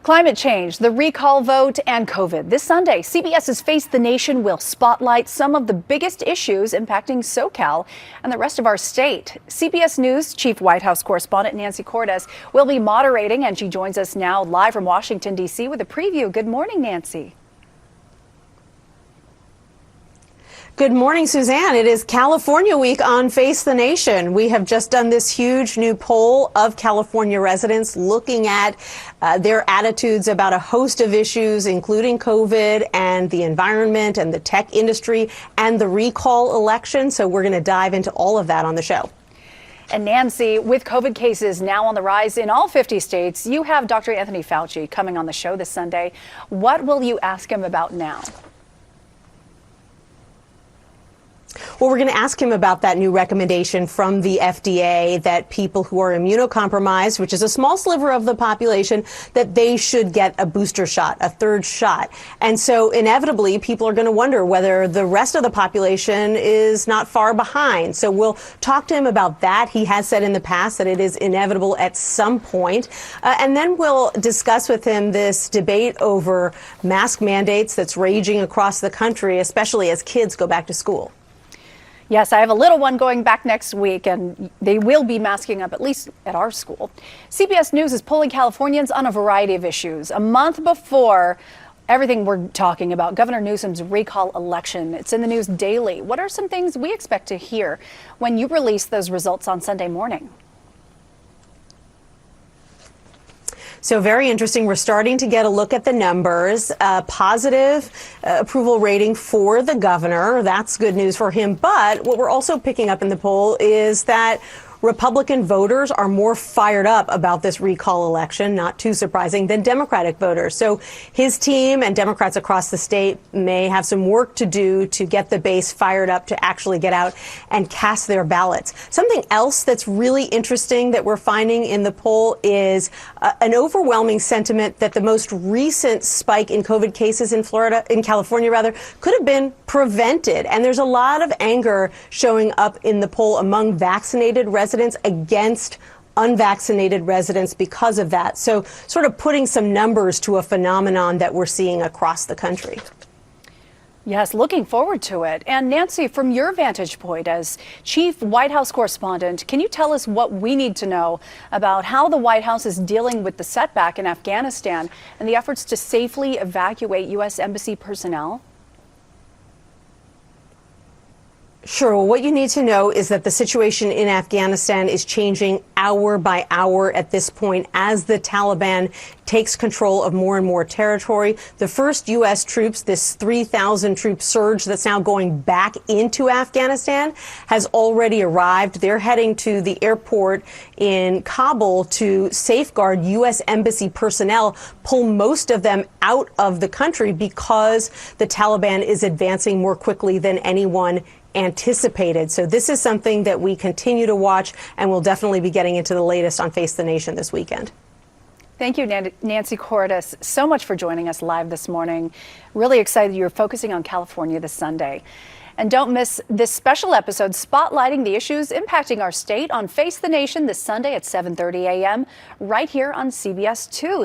Climate change, the recall vote, and COVID. This Sunday, CBS's Face the Nation will spotlight some of the biggest issues impacting SoCal and the rest of our state. CBS News Chief White House correspondent Nancy Cordes will be moderating, and she joins us now live from Washington, D.C. with a preview. Good morning, Nancy. Good morning, Suzanne. It is California Week on Face the Nation. We have just done this huge new poll of California residents looking at their attitudes about a host of issues, including COVID and the environment and the tech industry and the recall election. So we're going to dive into all of that on the show. And Nancy, with COVID cases now on the rise in all 50 states, you have Dr. Anthony Fauci coming on the show this Sunday. What will you ask him about now? Well, we're going to ask him about that new recommendation from the FDA that people who are immunocompromised, which is a small sliver of the population, that they should get a booster shot, a third shot. And so inevitably, people are going to wonder whether the rest of the population is not far behind. So we'll talk to him about that. He has said in the past that it is inevitable at some point. And then we'll discuss with him this debate over mask mandates that's raging across the country, especially as kids go back to school. Yes, I have a little one going back next week, and they will be masking up, at least at our school. CBS News is polling Californians on a variety of issues. A month before everything we're talking about, Governor Newsom's recall election. It's in the news daily. What are some things we expect to hear when you release those results on Sunday morning? So very interesting. We're starting to get a look at the numbers. Positive approval rating for the governor. That's good news for him. But what we're also picking up in the poll is that Republican voters are more fired up about this recall election, not too surprising, than Democratic voters. So his team and Democrats across the state may have some work to do to get the base fired up to actually get out and cast their ballots. Something else that's really interesting that we're finding in the poll is an overwhelming sentiment that the most recent spike in COVID cases in California, could have been prevented. And there's a lot of anger showing up in the poll among vaccinated residents against unvaccinated residents because of that. So sort of putting some numbers to a phenomenon that we're seeing across the country. Yes, looking forward to it. And Nancy, from your vantage point as Chief White House correspondent, can you tell us what we need to know about how the White House is dealing with the setback in Afghanistan and the efforts to safely evacuate U.S. Embassy personnel? Sure. Well, what you need to know is that the situation in Afghanistan is changing hour by hour at this point as the Taliban takes control of more and more territory. The first U.S. troops, this 3,000 troop surge that's now going back into Afghanistan, has already arrived. They're heading to the airport in Kabul to safeguard U.S. Embassy personnel, pull most of them out of the country because the Taliban is advancing more quickly than anyone anticipated. So this is something that we continue to watch, and we'll definitely be getting into the latest on Face the Nation this weekend. Thank you, Nancy Cordes, so much for joining us live this morning. Really excited you're focusing on California this Sunday. And don't miss this special episode spotlighting the issues impacting our state on Face the Nation this Sunday at 7:30 a.m. right here on CBS 2.